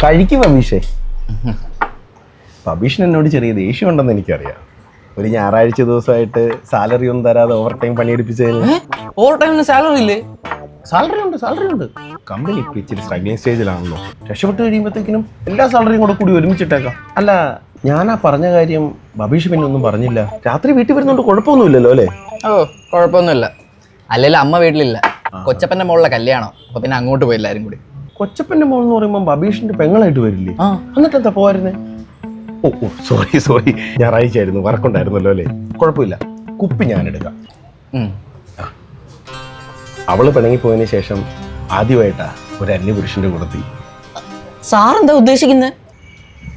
കഴിക്കും അഭീഷേ. അഭീഷിന് എന്നോട് ചെറിയ ദേഷ്യം ഉണ്ടെന്ന് എനിക്കറിയാം. ഒരു ഞായറാഴ്ച ദിവസമായിട്ട് സാലറി ഒന്നും തരാതെ ഓവർ ടൈം പണിയെടുപ്പിച്ചതിന്. ഓവർ ടൈമിന് സാലറി ഇല്ലേ? സാലറി ഉണ്ട്. കമ്പനി ഇപ്പൊ ഇച്ചിരി സ്ട്രഗ്ലിംഗ് സ്റ്റേജിലാണല്ലോ. രക്ഷപ്പെട്ട് കഴിയുമ്പോഴത്തേക്കിനും എല്ലാ സാലറിയും കൂടി ഒരുമിച്ചിട്ടേക്കാം. അല്ല, ഞാനാ പറഞ്ഞ കാര്യം ബബീഷ് പിന്നെ ഒന്നും പറഞ്ഞില്ല. രാത്രി വീട്ടിൽ വരുന്നോണ്ട് കുഴപ്പമൊന്നുമില്ലല്ലോ അല്ലേ? ഓ, കുഴപ്പമൊന്നുമില്ല. അല്ലെങ്കിൽ അമ്മ വീട്ടിലില്ല, കൊച്ചപ്പന്റെ മോളിലെ കല്യാണം. അപ്പൊ പിന്നെ അങ്ങോട്ട് പോയി എല്ലാരും കൂടി. കൊച്ചപ്പന്റെ മോൾ എന്ന് പറയുമ്പോൾ ബബീഷിന്റെ പെങ്ങളായിട്ട് വരില്ലേ? എന്നിട്ട് എന്താ പോവായിരുന്നേ? ഓ സോറി, ഞായറാഴ്ച ആയിരുന്നു, വർക്കുണ്ടായിരുന്നല്ലോ അല്ലേ? കുഴപ്പമില്ല, കുപ്പി ഞാൻ എടുക്കാം. അവള് പിണങ്ങിപ്പോയതിനു ശേഷം ആദ്യമായിട്ടാ ഒരു അന്യപുരുഷന്റെ കൂടത്തി. സാറെന്താ ഉദ്ദേശിക്കുന്നത്?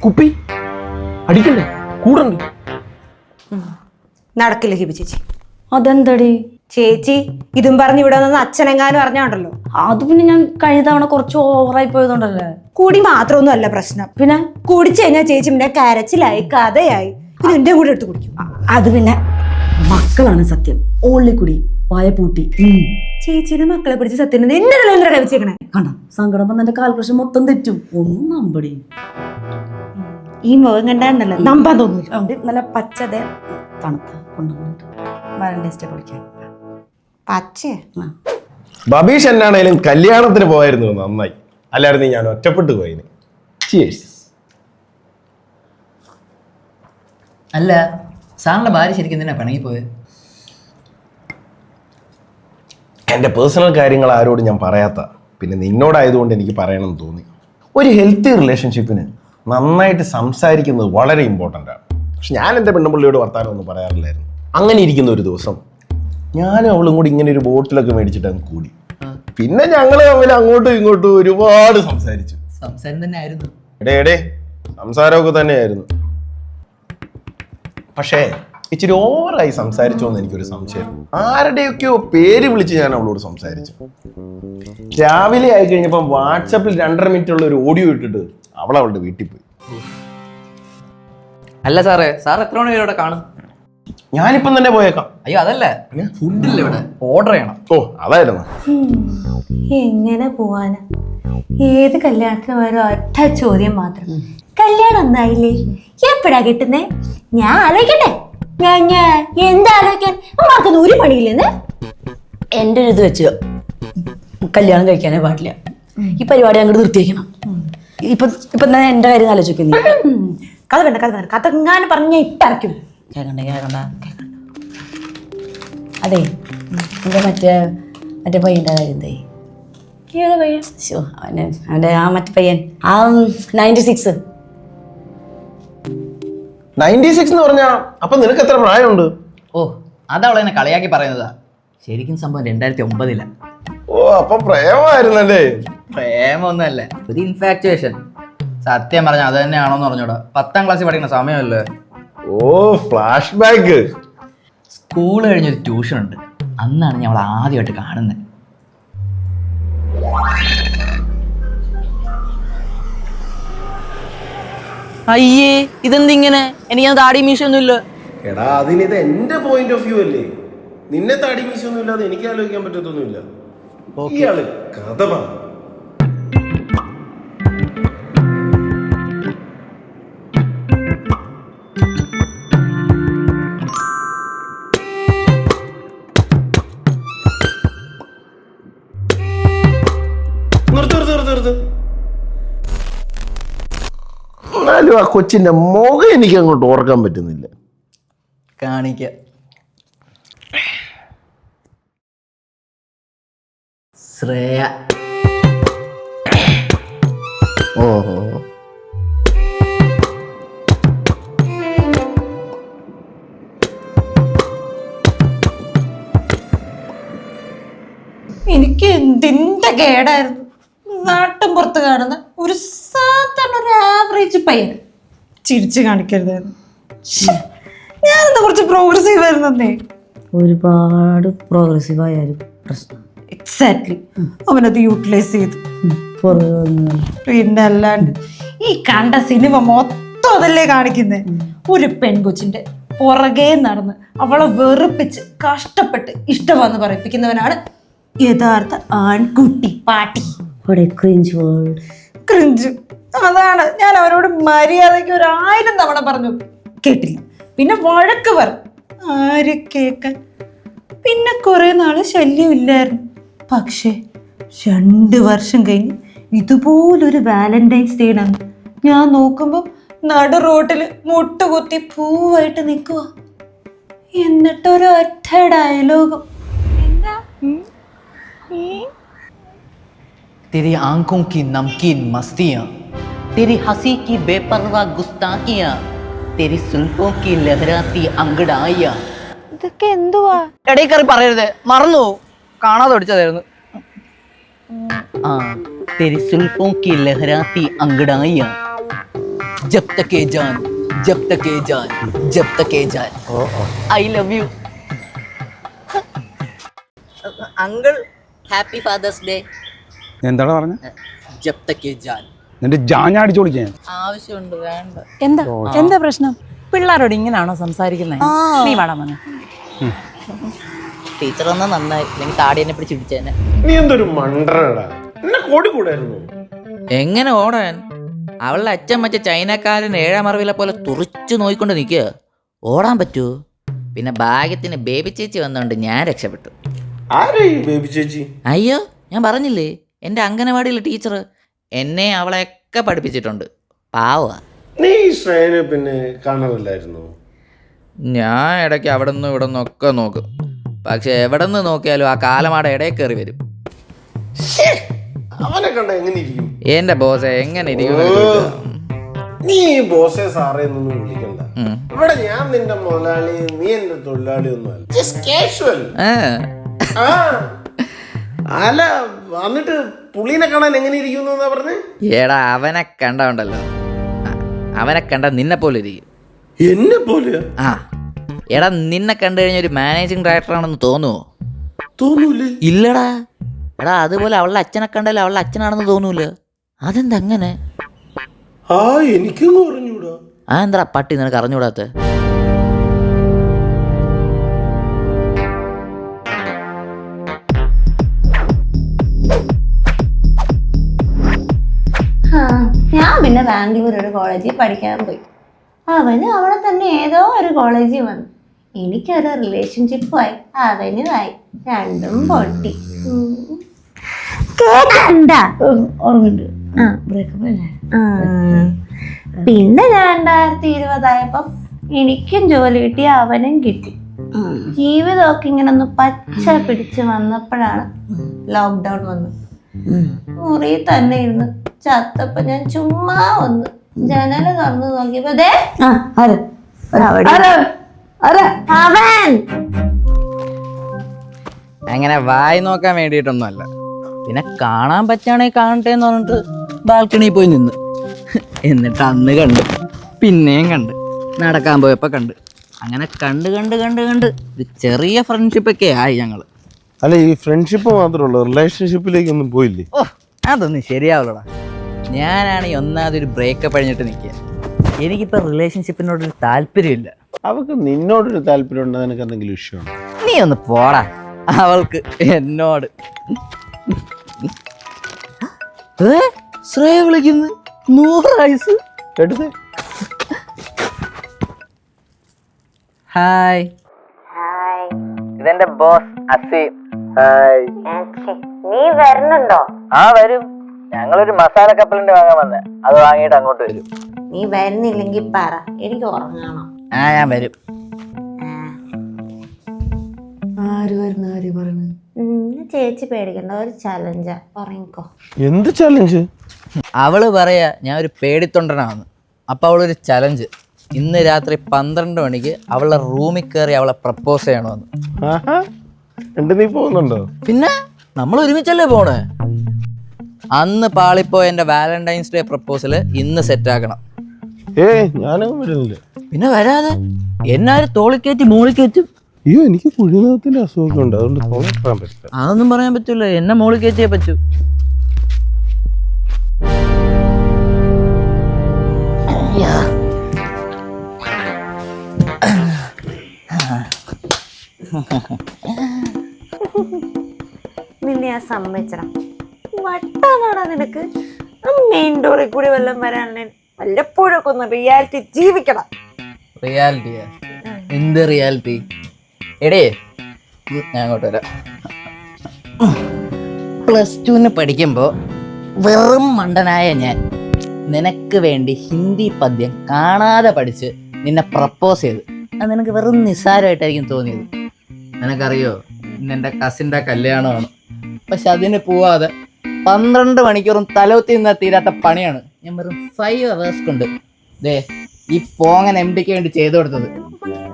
കുപ്പി അടിക്കണ്ടേ? കൂടണ്ട്. നടക്കില്ല ഹിബി ചേച്ചി. അതെന്തടി ചേച്ചി ഇതും പറഞ്ഞ് ഇവിടെ നിന്ന് അച്ഛനെങ്ങാനും അറിഞ്ഞോണ്ടല്ലോ. അത് പിന്നെ ഞാൻ കഴിഞ്ഞ തവണ കുറച്ച് ഓവറായി പോയതുകൊണ്ടല്ലേ. കൂടി മാത്രമൊന്നും അല്ല പ്രശ്നം. പിന്നെ കുടിച്ചു കഴിഞ്ഞാൽ ചേച്ചി പിന്നെ കരച്ചിലായി കഥയായി. ഇത് എന്റെ കൂടെ എടുത്ത് കുടിക്കും. അത് പിന്നെ മക്കളാണ് സത്യം. ഓൺലി കുടി വായ പൂട്ടി. ചേച്ചിയുടെ മക്കളെ പിടിച്ച് സത്യം എന്റെ തലവെന്തര കവിച്ചേക്കണേ. കണ്ട സങ്കടം വന്നെ കാൽക്കുലേഷൻ മൊത്തം തെറ്റും. ഒന്നും നമ്പടി. ഈ മുഖം കണ്ടാണല്ലോ നമ്പാൻ തോന്നില്ല. നല്ല പച്ചതെ തണുത്ത കൊണ്ടുവന്നിട്ട് വാലന്റൈൻസ് കുളിക്കാൻ പച്ച. ബബീഷ് എന്നാണേലും കല്യാണത്തിന് പോയായിരുന്നു, നന്നായി. അല്ലായിരുന്നു ഞാൻ ഒറ്റപ്പെട്ടു പോയിന്. അല്ല, സാറിന്റെ ഭാര്യ ശരിക്കും എന്തിനാ പിണങ്ങി പോയത്? എൻ്റെ പേഴ്സണൽ കാര്യങ്ങൾ ആരോടും ഞാൻ പറയാത്ത, പിന്നെ നിന്നോടായതുകൊണ്ട് എനിക്ക് പറയണമെന്ന് തോന്നി. ഒരു ഹെൽത്തി റിലേഷൻഷിപ്പിന് നന്നായിട്ട് സംസാരിക്കുന്നത് വളരെ ഇമ്പോർട്ടൻ്റ് ആണ്. പക്ഷെ ഞാൻ എൻ്റെ പെണ്ണുപിള്ളിയോട് വർത്താനം ഒന്നും പറയാറില്ലായിരുന്നു. അങ്ങനെ ഇരിക്കുന്ന ഒരു ദിവസം ഞാനും അവളും കൂടി ഇങ്ങനെ ഒരു ബോട്ടിലൊക്കെ മേടിച്ചിട്ട് അങ്ങ് കൂടി. പിന്നെ ഞങ്ങൾ തമ്മിൽ അങ്ങോട്ടും ഇങ്ങോട്ടും ഒരുപാട് സംസാരിച്ചു. സംസാരം തന്നെ ആയിരുന്നു. എടേ സംസാരമൊക്കെ തന്നെയായിരുന്നു. പക്ഷേ ഇച്ചിരി ഓവറായി സംസാരിച്ചോന്ന് എനിക്കൊരു സംശയം. ആരുടെയൊക്കെയോ പേര് വിളിച്ച് ഞാൻ അവളോട് സംസാരിച്ചു. രാവിലെ ആയി കഴിഞ്ഞപ്പം വാട്സപ്പിൽ 2.5 മിനിറ്റ് ഉള്ള ഒരു ഓഡിയോ ഇട്ടിട്ട് അവളുടെ വീട്ടിൽ പോയി. അല്ല സാറേ, സാർ എത്ര മണി വരെ ഇവിടെ കാണും? ഞാനിപ്പം തന്നെ പോയേക്കാം. അയ്യോ അതല്ല, ഫുഡില്ല ഇവിടെ, ഓർഡർ ചെയ്യണം. ഓ അതായിരുന്നു. എങ്ങനെ പോവാന്? ഏത് കല്യാണത്തിന് പോയാലും ഒറ്റ ചോദ്യം മാത്രം, കല്യാണം ഒന്നായില്ലേ, എപ്പോഴാ കിട്ടുന്നേ? ഞാൻ ആലോചിക്കട്ടെ. ഞാൻ എന്താ ആലോചിക്കാൻ? അമ്മമാർക്കൊന്നും ഒരു പണിയില്ലെന്ന്. എൻ്റെ ഒരു ഇത് വെച്ച് കല്യാണം കഴിക്കാനേ പാടില്ല. ഈ പരിപാടി അങ്ങോട്ട് നിർത്തിവെക്കണം. ഇപ്പൊ എന്റെ കാര്യം ആലോചിക്കുന്നു. കഥ വേണ്ട, കഥങ്ങാനും പറഞ്ഞ ഇട്ടറയ്ക്കും. കേൾക്കണ്ട. അതെ, എൻ്റെ മറ്റേ പയ്യൻ്റെ കാര്യം എന്തായി? ഏതാ പയ്യൻ? അവൻ്റെ ആ മറ്റേ പയ്യൻ, ആ 96 എന്ന് പറഞ്ഞാ അപ്പൊ നിനക്ക് എത്ര പ്രായമുണ്ട്? ഓ, അതവളെന്നെ കളിയാക്കി പറയുന്നതാ. ശരിക്കും സംഭവം 2009. ഓ, അപ്പൊ പ്രേമമായിരുന്നല്ലേ? പ്രേമൊന്നുമല്ല, ഒരു ഇൻഫാക്ച്വേഷൻ. സത്യം പറഞ്ഞ അത് തന്നെയാണോന്ന് പറഞ്ഞോടാ. 10ാം ക്ലാസ്സിൽ പഠിക്കുന്ന സമയമല്ലേ. ഓ, ഫ്ലാഷ് ബാക്ക്. സ്കൂൾ കഴിഞ്ഞൊരു ട്യൂഷൻ ഉണ്ട്, അന്നാണ് ഞാൻ അവളെ ആദ്യമായിട്ട് കാണുന്നത്. അയ്യേ, ഇതെന്തിങ്ങനെ? എനിക്ക് താടി മീശൊന്നും ഇല്ല. എടാ, അതിനിത് എന്റെ പോയിന്റ് ഓഫ് വ്യൂ അല്ലേ. നിന്നെ താടി മീശൊന്നും ഇല്ലാതെ എനിക്ക് ആലോചിക്കാൻ പറ്റത്തൊന്നുമില്ല. ഇയാള് കഥ പറഞ്ഞു. എന്നാലും ആ കൊച്ചിന്റെ മുഖം എനിക്ക് അങ്ങോട്ട് ഓർക്കാൻ പറ്റുന്നില്ല. കാണിക്ക. ശ്രേയ. ഓഹോ, എനിക്ക് എന്തിന്റെ കേടായിരുന്നു. നാട്ടും പുറത്ത് കാണുന്ന ഒരു സാധാരണ ഒരു ആവറേജ് പയ്യൻ ചിരിച്ചു കാണിക്കരുതായിരുന്നു. ഞാനെന്താ കുറച്ച് പ്രോഗ്രസീവ് ആയിരുന്നേ. ഒരുപാട് പ്രോഗ്രസീവ് ആയാലും പ്രശ്നം. എക്സാക്ട്ലി, അവനത് യൂട്ടിലൈസ് ചെയ്തു. പിന്നെ അല്ലാണ്ട് ഈ കണ്ട സിനിമ മൊത്തം അതല്ലേ കാണിക്കുന്നേ. ഒരു പെൺകൊച്ചിന്റെ പുറകെ നടന്ന് അവളെ വെറുപ്പിച്ച് കഷ്ടപ്പെട്ട് ഇഷ്ടമാണെന്ന് പറയിപ്പിക്കുന്നവനാണ് യഥാർത്ഥ ആൺകുട്ടി പാട്ടി. ക്രിഞ്ച്. അതാണ് ഞാൻ അവരോട് മര്യാദയ്ക്ക് 1000 തവണ പറഞ്ഞു, കേട്ടില്ല. പിന്നെ വഴക്ക് പറഞ്ഞു, ആര് കേക്കാൻ. പിന്നെ കുറെ നാള് ശല്യമില്ലായിരുന്നു. പക്ഷേ 2 വർഷം കഴിഞ്ഞ് ഇതുപോലൊരു വാലന്റൈൻസ് ഡേ ആണ് ഞാൻ നോക്കുമ്പോ നടു റോട്ടില് മുട്ടുകുത്തി പൂവായിട്ട് നിൽക്കുക. എന്നിട്ടൊരു ഒറ്റ ഡയലോഗും. എന്താ? तेरी आंखों की नमकीन मस्तियाँ, तेरी हंसी की बेपरवाह गुस्ताखियाँ, तेरी सुल्फों की लहराती अंगड़ाइयाँ. ഇതൊക്കെ എന്തുവാ? ഇടയിൽ കയറി പറയരുത്, മറന്നു പോവും. കാണാതെ ഓടിച്ചതായിരുന്നു. ആ तेरी सुल्फों की लहराती अंगड़ाइयाँ, जब तक ए जान, जब तक ए जान, जब तक ए जान, I love you. Uncle happy father's day. എന്താണ് പറഞ്ഞ ജബ് തക് ഏ ജാൻ. നിന്റെ ജാഞ്ഞാടിച്ചു വിളിക്കാൻ ആവശ്യമുണ്ട്, വേണ്ട. എന്താ പ്രശ്നം? പിള്ളേരോട് ഇങ്ങനാണോ സംസാരിക്കുന്നത്? നീ വേണം വന്ന്. ടീച്ചർ ഒന്നും നന്നായി, അല്ലെങ്കിൽ താടി എന്നെ പിടിച്ചിടിച്ചേനെ. നീ എന്തൊരു മണ്ടടാ, എന്നെ കോടി കൂടായിരുന്നു. എങ്ങനെ ഓടാൻ? അവളുടെ അച്ഛൻ മറ്റേ ചൈനക്കാരൻ 7ാം അറിവിലെ പോലെ തുറിച്ചു നോയിക്കൊണ്ട് നിൽക്കുക. ഓടാൻ പറ്റുമോ? പിന്നെ ഭാഗ്യത്തിന് ബേബി ചേച്ചി വന്നോണ്ട് ഞാൻ രക്ഷപ്പെട്ടു. ആരാ ഈ ബേബി ചേച്ചി? അയ്യോ, ഞാൻ പറഞ്ഞില്ലേ, എൻ്റെ അംഗനവാടിയിലെ ടീച്ചർ എന്നെ അവളെയൊക്കെ പഠിപ്പിച്ചിട്ടുണ്ട്. പാവ. നീ ശ്രേയനെ പിന്നെ കാണാറില്ലായിരുന്നു? ഞാൻ ഇടയ്ക്ക് അവിടെ നിന്നും ഇവിടെ നിന്നൊക്കെ നോക്കും. പക്ഷെ എവിടെ നിന്ന് നോക്കിയാലും ആ കാലമാടെ ഇടയിൽ കയറി വരും. അവനെ കണ്ട എങ്ങനെ ഇരിക്കും? എന്റെ ബോസ് എങ്ങനെ ഇരിക്കും? നീ ബോസെ സാറേ എന്നൊന്നും വിളിക്കണ്ട. ഇവിടെ ഞാൻ നിന്റെ മുതലാളി, നീ എന്റെ തൊഴിലാളി ഒന്നും അല്ല. Just casual. അല്ല, വന്നിട്ട് പുള്ളീനെ കാണാൻ എങ്ങനെ ഇരിക്കുന്നു പറഞ്ഞ്? എടാ, അവനെ കണ്ടുണ്ടല്ലോ, അവനെ കണ്ട നിന്നെ പോലെ ഇരിക്കും. എന്നെ പോലെ? ആ എടാ, നിന്നെ കണ്ടു കഴിഞ്ഞ ഒരു മാനേജിങ് ഡയറക്ടർ ആണെന്ന് തോന്നുവോ? തോന്നൂലേ? ഇല്ലടാ. എടാ, അതുപോലെ അവളുടെ അച്ഛനെ കണ്ടാലും അവളുടെ അച്ഛനാണെന്ന് തോന്നൂല. അതെന്താ അങ്ങനെ? ആ, എനിക്കൊന്നും അറിഞ്ഞൂടാ. ആ, എന്താ പട്ടി നിനക്ക് അറിഞ്ഞൂടാത്ത? ഞാൻ പിന്നെ ബാംഗ്ലൂർ ഒരു കോളേജിൽ പഠിക്കാൻ പോയി. അവന് അവിടെ തന്നെ ഏതോ ഒരു കോളേജിൽ വന്നു. എനിക്കൊരു റിലേഷൻഷിപ്പുമായി, അവനുമായി. രണ്ടും പൊട്ടി. പിന്നെ ഞാൻ 2020 ആയപ്പം എനിക്കും ജോലി കിട്ടി, അവനും കിട്ടി. ജീവിതമൊക്കെ ഇങ്ങനെ ഒന്ന് പച്ച പിടിച്ച് വന്നപ്പോഴാണ് ലോക്ക്ഡൗൺ വന്നത്. മുറി തന്നെ ഇരുന്ന് ചത്തപ്പോ ഞാൻ ചുമ്മാ വന്ന് ജനല് തുറന്നു നോക്കിയപ്പോ അവൻ. അങ്ങനെ വായി നോക്കാൻ വേണ്ടിയിട്ടൊന്നും അല്ല, പിന്നെ കാണാൻ പറ്റുകയാണെങ്കിൽ കാണട്ടെ എന്ന് പറഞ്ഞിട്ട് ബാൽക്കണിയിൽ പോയി നിന്ന്. എന്നിട്ട് അന്ന് കണ്ട്, പിന്നെയും കണ്ട്, നടക്കാൻ പോയപ്പോൾ കണ്ട്, അങ്ങനെ കണ്ട് കണ്ട് കണ്ട് കണ്ട് ഒരു ചെറിയ ഫ്രണ്ട്ഷിപ്പൊക്കെ ആയി ഞങ്ങൾ. അല്ല, ഈ ഫ്രണ്ട്ഷിപ്പ് മാത്രമല്ല, റിലേഷൻഷിപ്പിലേക്കൊന്നും പോയില്ലേ? ഓ, അതൊന്നും ശരിയാവുള്ളടാ. ഞാനാണെങ്കിൽ ഒന്നാമതൊരു ബ്രേക്കപ്പ് കഴിഞ്ഞിട്ട് നിൽക്കുക. എനിക്കിപ്പോൾ റിലേഷൻഷിപ്പിനോടൊരു താല്പര്യമില്ല. അവൾക്ക് നിന്നോടൊരു താല്പര്യം ഉണ്ടോ? നിനക്ക് എന്തെങ്കിലും ഇഷ്യൂ? നീ ഒന്ന് പോടാ. അവൾക്ക് എന്നോട്. ശ്രേയ വിളിക്കുന്നു. 100 വയസ്സ് എടുത്ത്. ഹായ്, ഇതെന്റെ ബോസ് അസീം. നീ വരുന്നുണ്ടോ? ആ, വരും. ഞങ്ങളൊരു മസാല കപ്പലിന്റെ വാങ്ങാൻ വന്നേ, അത് വാങ്ങിയിട്ട് അങ്ങോട്ട് വരും. നീ വരുന്നില്ലെങ്കിൽ പറ, എനിക്ക് ഉറങ്ങണം. ആ, ഞാൻ വരും. ആര് വരുന്ന കാര്യം പറയണത്? ചേച്ചി പേടിക്കണ്ട, ഒരു ചലഞ്ചാ. ഉറങ്ങിക്കോ. എന്ത് ചലഞ്ച്? അവള് പറയാ ഞാൻ ഒരു പേടിത്തൊണ്ടനാന്ന്. അപ്പൊ അവളൊരു ചലഞ്ച്, ഇന്ന് രാത്രി 12 മണിക്ക് അവളുടെ റൂമിൽ കയറി അവളെ പ്രപ്പോസ് ചെയ്യണമെന്ന്. നീ പോകുന്നുണ്ടോ? പിന്നെ നമ്മൾ ഒരുമിച്ചല്ലേ പോണേ. അന്ന് പാളിപ്പോ എന്റെ വാലന്റൈൻസ് ഡേ പ്രപ്പോസല് ഇന്ന് സെറ്റ് ആക്കണം. ഞാനും വരുന്നില്ല. പിന്നെ വരാതെ എന്നാരും തോളിക്കയറ്റി മോളിക്കയറ്റും. അയ്യോ, എനിക്ക് കുഴിനകത്തിന്റെ അസുഖമൊക്കെ ഉണ്ട്, അതുകൊണ്ട് തോന്നിക്കാൻ പറ്റില്ല. അതൊന്നും പറയാൻ പറ്റൂല, എന്നെ മോളിക്കയറ്റിയേ പറ്റൂ. നിന്നെ ഞാൻ സമ്മതിച്ചടാ. വട്ടാണോടാ നിനക്ക്? മെയിൻ ഡോറിൽ കൂടി വല്ലതും വരാനുള്ള വല്ലപ്പോഴൊക്കെ ഒന്ന് റിയാലിറ്റി ജീവിക്കണം. റിയാലിറ്റിയാ? എന്ത് റിയാലിറ്റി? എടേ ഞാൻ അങ്ങോട്ട് വരാം. +2 പഠിക്കുമ്പോൾ വെറും മണ്ടനായ ഞാൻ നിനക്ക് വേണ്ടി ഹിന്ദി പദ്യം കാണാതെ പഠിച്ച് നിന്നെ പ്രപ്പോസ് ചെയ്ത് അത് നിനക്ക് വെറും നിസ്സാരമായിട്ടായിരിക്കും തോന്നിയത്. നിനക്കറിയോ, ഇന്ന് എൻ്റെ കസിൻ്റെ കല്യാണമാണ്. പക്ഷെ അതിന് പോവാതെ 12 മണിക്കൂറും തലവത്തി നിന്നാൽ തീരാത്ത പണിയാണ് ഞാൻ വെറും 5 hours കൊണ്ട് ഈ പോങ്ങൻ MDക്ക് വേണ്ടി ചെയ്തു കൊടുത്തത്.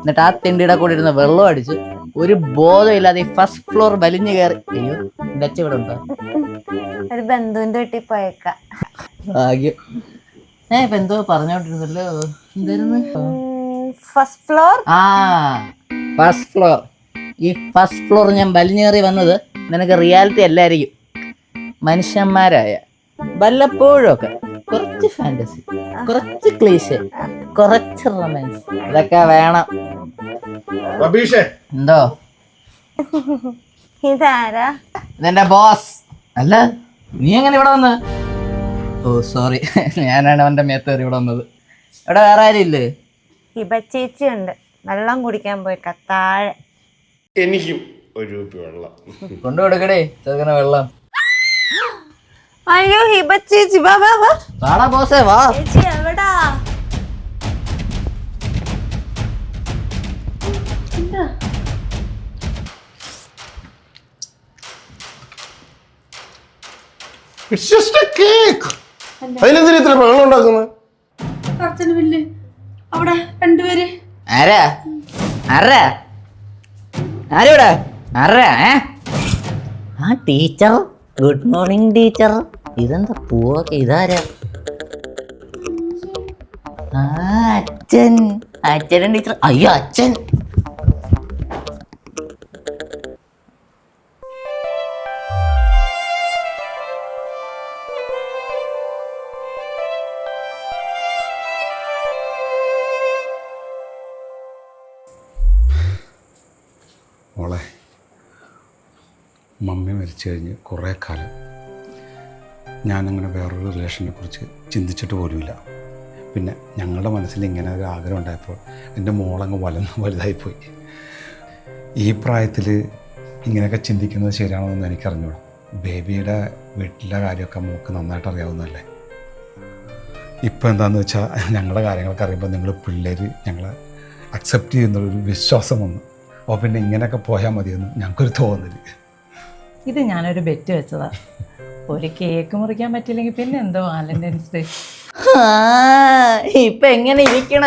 എന്നിട്ട് ആ തെണ്ടിയുടെ കൂടെ ഇരുന്ന് വെള്ളം അടിച്ച് ഒരു ബോധമില്ലാതെ ഈ ഫസ്റ്റ് ഫ്ലോർ വലിഞ്ഞു കയറി. അയ്യോ, എൻ്റെ അച്ഛൻ ഇവിടെ ഉണ്ടോ? ഒരു ബന്ധുവിന്റെ വീട്ടിൽ പോയേക്കാം. ഭാഗ്യം. ഇപ്പൊ എന്തോ പറഞ്ഞോണ്ടിരുന്നല്ലോ, എന്തായിരുന്നു? First floor. ആ, ഫസ്റ്റ് ഫ്ലോർ. ഈ ഫസ്റ്റ് ഫ്ലോർ ഞാൻ വലിഞ്ഞേറി വന്നത് നിനക്ക് റിയാലിറ്റി അല്ലായിരിക്കും. മനുഷ്യന്മാരായ വല്ലപ്പോഴൊക്കെ കുറച്ച് ഫാന്റസി, കുറച്ച് ക്ലീശ, കുറച്ച് റൊമാൻസ്, ഇതൊക്കെ വേണം. എന്തോ? ഇതാരാ? ഇതെന്റെ ബോസ്. അല്ല, നീ എങ്ങനെ ഇവിടെ വന്ന്? ഓ സോറി, ഞാനാണ് അവന്റെ മേത്തേറി ഇവിടെ വന്നത്. ഇവിടെ വേറെ ആരും ഇല്ലേ? ഹിബ ചേച്ചി ഉണ്ട്, വെള്ളം കുടിക്കാൻ പോയേക്കാം താഴെ. എനിക്കും ഒരു രൂപ വെള്ളം കൊണ്ടു കൊടുക്കടേ ചെറുക്കനെ വെള്ളം. അയ്യോ ഹിബ ചേച്ചി, വാ വാ വാ. വാടാ ബോസേ, വാ. ചേച്ചി എവിടാ? അതിനെന്തിനാ ഇത്ര വെള്ളം ഉണ്ടാക്കുന്നത്? അവിടെ രണ്ടുപേര് ആരാ ആരാ ആരിവിടെ ആരാ? ആ ടീച്ചർ, ഗുഡ് മോർണിംഗ് ടീച്ചർ. ഇതെന്താ പൂവൊക്കെ? ഇതാരാ? ആ അച്ഛൻ, അച്ഛനും ടീച്ചർ. അയ്യോ അച്ഛൻ. മോളെ, മമ്മി മരിച്ചു കഴിഞ്ഞ് കുറേ കാലം ഞാനങ്ങനെ വേറൊരു റിലേഷനെ കുറിച്ച് ചിന്തിച്ചിട്ട് പോലുമില്ല. പിന്നെ ഞങ്ങളുടെ മനസ്സിൽ ഇങ്ങനെ ഒരു ആഗ്രഹം ഉണ്ടായപ്പോൾ എൻ്റെ മോളങ്ങ് വലുതായിപ്പോയി. ഈ പ്രായത്തിൽ ഇങ്ങനെയൊക്കെ ചിന്തിക്കുന്നത് ശരിയാണെന്നൊന്നും എനിക്കറിഞ്ഞൂടാ. ബേബിയുടെ വീട്ടിലെ കാര്യമൊക്കെ മോൾക്ക് നന്നായിട്ട് അറിയാവുന്നതല്ലേ. ഇപ്പോൾ എന്താണെന്ന് വെച്ചാൽ ഞങ്ങളുടെ കാര്യങ്ങളൊക്കെ അറിയുമ്പോൾ നിങ്ങൾ പിള്ളേർ ഞങ്ങളെ അക്സെപ്റ്റ് ചെയ്യുന്നൊരു വിശ്വാസം വന്നു. അപ്പോൾ പിന്നെ ഇങ്ങനെയൊക്കെ പോയാൽ മതിയെന്ന് ഞങ്ങൾക്കൊരു തോന്നല്. ഇത് ഞാനൊരു ബെറ്റ് വെച്ചതാ. ഒരു കേക്ക് മുറിക്കാൻ പറ്റില്ലെങ്കിൽ പിന്നെ എന്തോ വാലന്റൈൻസ് ഡേ. ഇപ്പൊ എങ്ങനെ ഇരിക്കണ?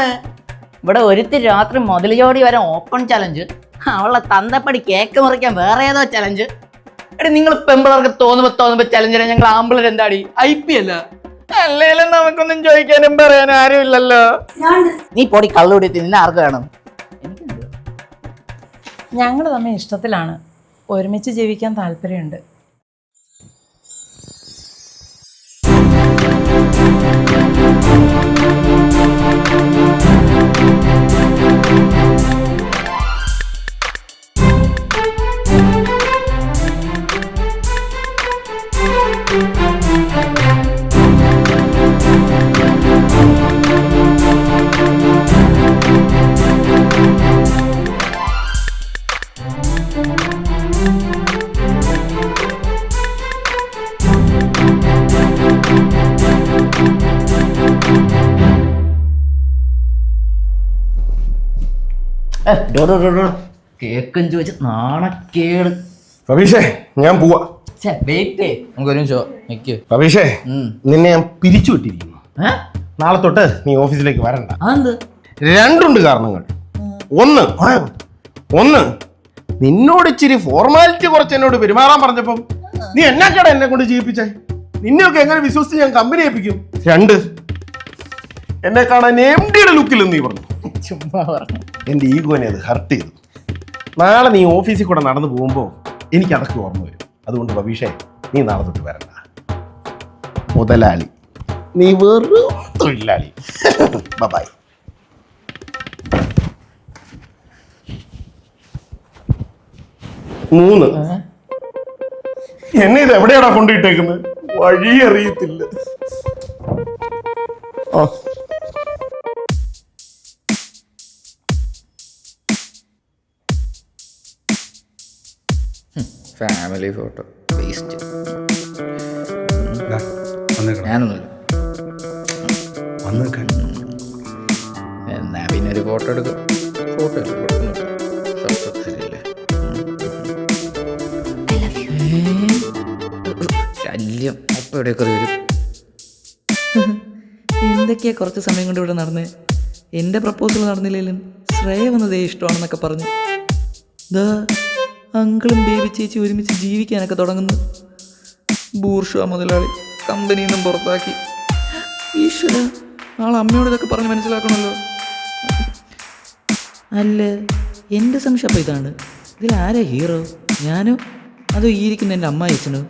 ഇവിടെ ഒരുത്തി രാത്രി മുതൽ ജോടി വരെ ഓപ്പൺ ചലഞ്ച്, അവളെ തന്തപ്പടി കേക്ക് മുറിക്കാൻ വേറെ ഏതോ ചലഞ്ച്. എടി നിങ്ങൾ പെമ്പിളർക്ക് തോന്നുമ്പോ ചലഞ്ചിനെ ഞങ്ങൾ ആമ്പിളർ എന്താടി IPL? അല്ലേലും നമുക്കൊന്നും ചോദിക്കാനും പറയാനും ആരും ഇല്ലല്ലോ. നീ പൊടി കള്ളുകൂടി നിന്നെ ആർക്ക് വേണം? ഞങ്ങൾ തമ്മിൽ ഇഷ്ടത്തിലാണ്, ഒരുമിച്ച് ജീവിക്കാൻ താല്പര്യമുണ്ട്. കേക്കും ചോദിച്ച് നാണക്കേട്. റബീഷേ, ഞാൻ പോവാ. വെയിറ്റ്, നമുക്കൊരു നിൽക്ക്. റബീഷേ, നിന്നെ ഞാൻ പിരിച്ചു വിട്ടിരിക്കുന്നു. നാളെ തൊട്ട് നീ ഓഫീസിലേക്ക് വരണ്ട. അതെന്ത്? രണ്ടുണ്ട് കാരണങ്ങൾ. ഒന്ന് നിന്നോട് ഇച്ചിരി ഫോർമാലിറ്റി കുറച്ച് എന്നോട് പെരുമാറാൻ പറഞ്ഞപ്പം നീ എന്നാക്കട എന്നെ കൊണ്ട് ചെയ്യിപ്പിച്ചേ? നിന്നെയൊക്കെ എങ്ങനെ വിശ്വസിച്ച് ഞാൻ കമ്പനി ഏൽപ്പിക്കും? 2, എന്നെ കാണാൻ MDയുടെ ലുക്കിൽ നീ പറഞ്ഞു. ചുമ്മാ പറഞ്ഞു. എൻ്റെ ഈഗോനെ അത് ഹർട്ട് ചെയ്തു. നാളെ നീ ഓഫീസിൽ കൂടെ നടന്നു പോകുമ്പോൾ എനിക്ക് അതൊക്കെ ഓർമ്മ വരും. അതുകൊണ്ട് റബീഷേ, നീ നാളെ തൊട്ട് വരണ്ട. മുതലാളി, നീ വെറും തൊഴിലാളി. ബൈ. മൂന്ന്, എന്നെ ഇത് എവിടെയാടാ കൊണ്ടിട്ടേക്കുന്നത്? വഴി അറിയത്തില്ല. ആ ഫാമിലി ഫോട്ടോ വേസ്റ്റ്. വന്നേക്കണം ഞാനൊന്നുമില്ല. വന്നേക്കാൻ. എന്നാ പിന്നെ ഒരു ഫോട്ടോ എടുക്കും. ഫോട്ടോ ശരിയല്ലേ? ശല്യം അപ്പം എവിടെയൊക്കെ വരും. എന്തൊക്കെയാ കുറച്ച് സമയം കൊണ്ട് ഇവിടെ നടന്നേ. എൻ്റെ പ്രപ്പോസൽ നടന്നില്ലെങ്കിലും ശ്രേയ വന്നതേ ഇഷ്ടമാണെന്നൊക്കെ പറഞ്ഞു. ദാ അങ്കിളും ബേബി ചേച്ചി ഒരുമിച്ച് ജീവിക്കാനൊക്കെ തുടങ്ങുന്നു. ബൂർഷ്വ മുതലാളി കമ്പനിയിൽ നിന്നും പുറത്താക്കി. ഈശ്വര, നാളെ അമ്മയോട് ഇതൊക്കെ പറഞ്ഞ് മനസ്സിലാക്കണമല്ലോ. അല്ല, എൻ്റെ സംശയം അപ്പോൾ ഇതാണ്, ഇതിൽ ആരാ ഹീറോ? ഞാനോ അതോ ഈ ഇരിക്കുന്ന എൻ്റെ അമ്മ അയച്ചനോ?